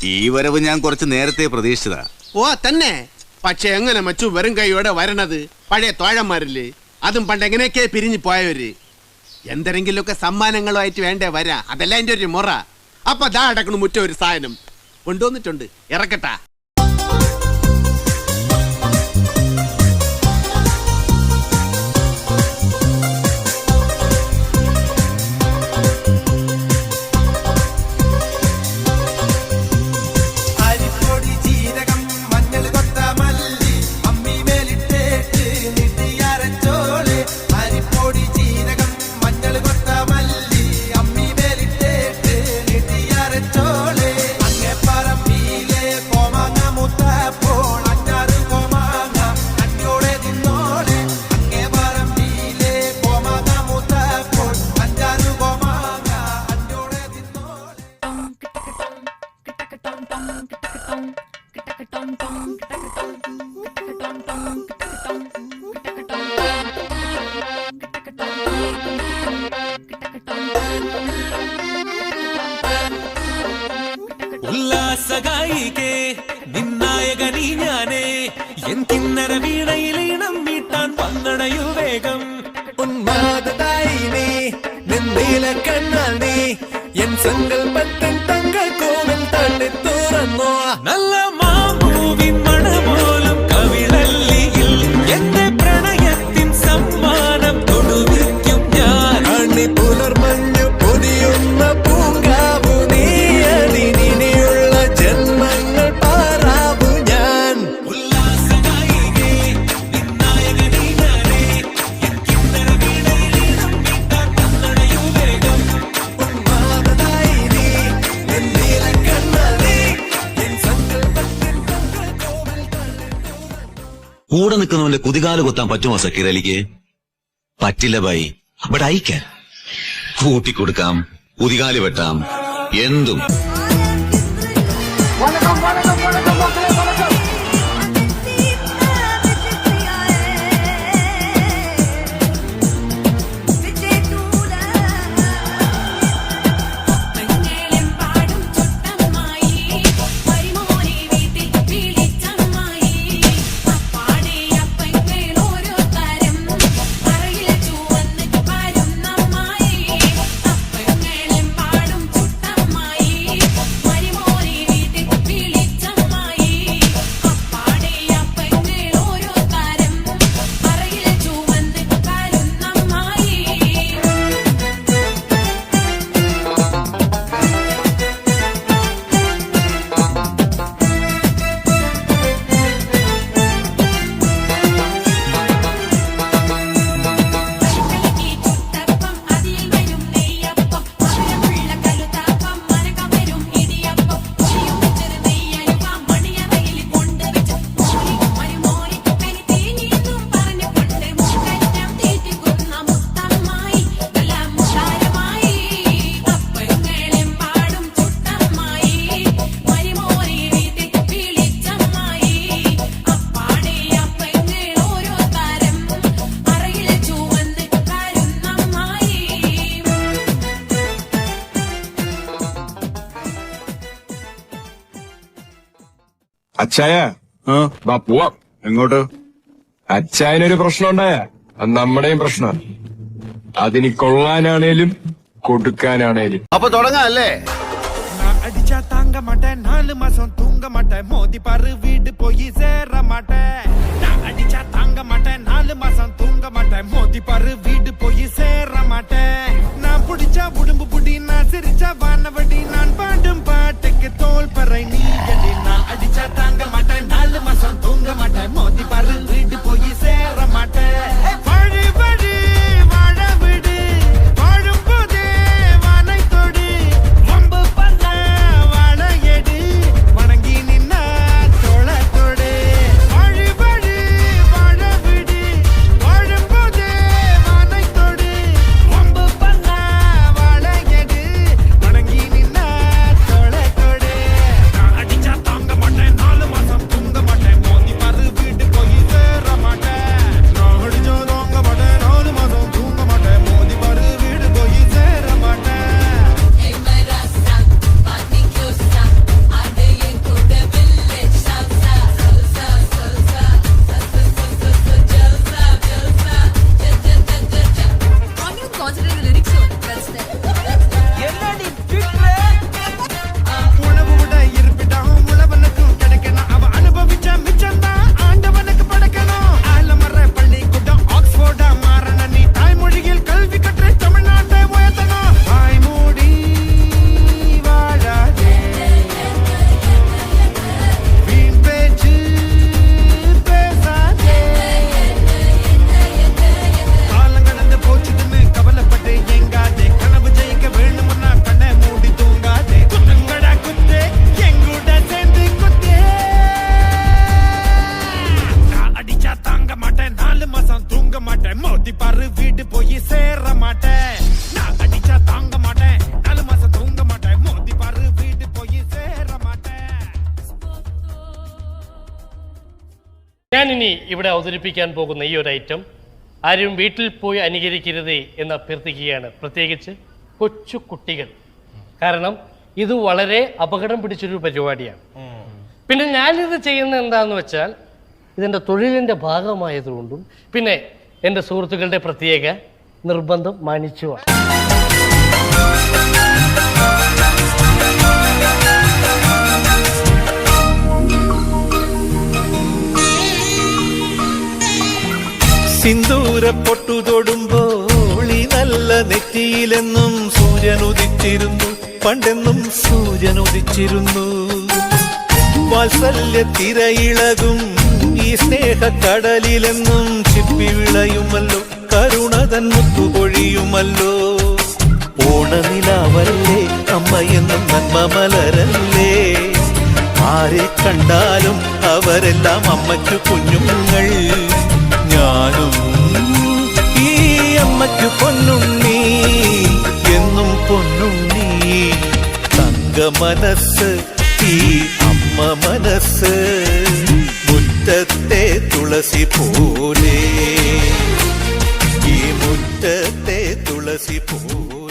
ഈ വരവ് ഞാൻ കുറച്ച് നേരത്തെ പ്രതീക്ഷിച്ചതാ. ഓ തന്നെ. പക്ഷെ എങ്ങനെ മച്ചു വെറും കൈയോടെ വരണത്? പഴയ തോഴന്മാരില്ലേ, അതും പണ്ട് എങ്ങനെയൊക്കെ പിരിഞ്ഞു പോയവര്. എന്തെങ്കിലുമൊക്കെ സമ്മാനങ്ങളുമായിട്ട് വേണ്ടേ വരാ. അതല്ല എന്റെ ഒരു മുറ. അപ്പൊ ദാ അടക്കണു മുറ്റ ഒരു സാധനം കൊണ്ടുവന്നിട്ടുണ്ട്, ഇറക്കട്ടാ. ഉല്ലാസഗായികേ നിന്നായകനീ ഞാനേ എൻ കിന്നര വീണയിലീണം മീട്ടാൻ പങ്കണയു വേഗം ഉന്മാദായി നീ നിന്നീല കണ്ണാൽ നീ എൻ സങ്കൽപ്പത്തിൻ തങ്ക കോവിൽ തള്ളി തുറന്നോ നല്ല മാമ്പൂവിൻ മണപോലും കവിളല്ലിയിൽ എന്റെ പ്രണയത്തിൻ സമ്മാനം തൊടുവിക്കും ഞാൻ അണി പുലർമഞ്ഞു പൊതിയുന്ന പൂങ്കാവു നീ അതിനിയുള്ള ജന്മങ്ങൾ പാറാവു ഞാൻ ഉല്ലാസഗായികേ നിന്നായകനീ ഞാനേ എൻ കിന്നര വീണയിലീണം മീട്ടാൻ പങ്കണയു വേഗം ഉന്മാദായി നീ നിന്നീല കണ്ണാൽ നീ എൻ സങ്കൽപ്പത്തിൻ തങ്ക കോവിൽ തള്ളി കൂടെ നിൽക്കുന്നവന്റെ കുതികാല് കൊത്താൻ പറ്റുമോ സക്കീർ അലിക്ക്? പറ്റില്ല ബായി. But I can. കൂട്ടിക്കൊടുക്കാം, കുതികാല് വെട്ടാം, എന്തും. അച്ചായ പോവാം. എങ്ങോട്ട്? അച്ചായനൊരു പ്രശ്നം ഉണ്ടായ അത് നമ്മുടെയും പ്രശ്നം. അതിനി കൊള്ളാനാണേലും കൊടുക്കാനാണേലും. അപ്പൊ തുടങ്ങാം അല്ലേ? அடிச்சா தாங்க மாட்டேன் 4 மாசம் தூங்க மாட்டேன் மோதி பாரு வீடு போய் சேர மாட்டேன் நான் அடிச்சா தாங்க மாட்டேன் 4 மாசம் தூங்க மாட்டேன் மோதி பாரு வீடு போய் சேர மாட்டேன் நான் புடிச்சா உடம்பு புடி நான் சிரிச்சா வானவடி நான் பாடும் பாட்டுக்கு தோல் பறை நீ அடி நான் அடிச்சா தாங்க மாட்டேன் 4 மாசம் தூங்க மாட்டேன் மோதி பாரு வீடு போய் சேர மாட்டேன் வழி வழி வாழ விடு வாழும் போதே வானை தொடு வம்பு பண்ண வாழையடி வணங்கி நின்ன தோளத்தோடு வழி வழி வாழ விடு வாழும் போதே வானை தொடு வம்பு பண்ண வாழையடி வணங்கி நின்ன தோளத்தோடு நான் அடிச்சா தாங்க மாட்டேன் 4 மாசம் வீடு போய் சேர மாட்டேன் நான் அடிச்சா தாங்க மாட்டேன் 4 மாசம் தூங்க மாட்டேன் மோதி பாரு வீடு போய் சேர மாட்டேன் ഞാനിനി ഇവിടെ അവതരിപ്പിക്കാൻ പോകുന്ന ഈ ഒരു ഐറ്റം ആരും വീട്ടിൽ പോയി അനുകരിക്കരുതേ എന്ന് അഭ്യർത്ഥിക്കുകയാണ്, പ്രത്യേകിച്ച് കൊച്ചു കുട്ടികൾ. കാരണം ഇത് വളരെ അപകടം പിടിച്ചൊരു പരിപാടിയാണ്. പിന്നെ ഞാനിത് ചെയ്യുന്നത് എന്താണെന്ന് വെച്ചാൽ ഇതെൻ്റെ തൊഴിലിൻ്റെ ഭാഗമായതുകൊണ്ടും പിന്നെ എൻ്റെ സുഹൃത്തുക്കളുടെ പ്രത്യേക നിർബന്ധം മാനിച്ചുമാണ്. സിന്ദൂര പൊട്ടു തൊടുമ്പോൾ ഈ നല്ല നെറ്റിയിലെന്നും സൂര്യൻ ഉദിച്ചിരുന്നു, പണ്ടെന്നും സൂര്യൻ ഉദിച്ചിരുന്നു. വാത്സല്യ തിരയിളകും ഈ സ്നേഹക്കടലിലെന്നും ചിപ്പി വിളയുമല്ലോ, കരുണതൻ മുത്തുപൊഴിയുമല്ലോ. ഓണനിലാവല്ലേ അമ്മയെന്നും നന്മ മലരല്ലേ, ആരെ കണ്ടാലും അവരെല്ലാം അമ്മയ്ക്കു കുഞ്ഞുങ്ങൾ. ഞാനും ഈ അമ്മയ്ക്കു പൊന്നുണ്ണി, എന്നും പൊന്നുണ്ണി. തങ്ക മനസ്സ് ഈ അമ്മ മനസ്സ്, മുറ്റത്തെ തുളസി പോലെ, ഈ മുറ്റത്തെ തുളസി പോലെ.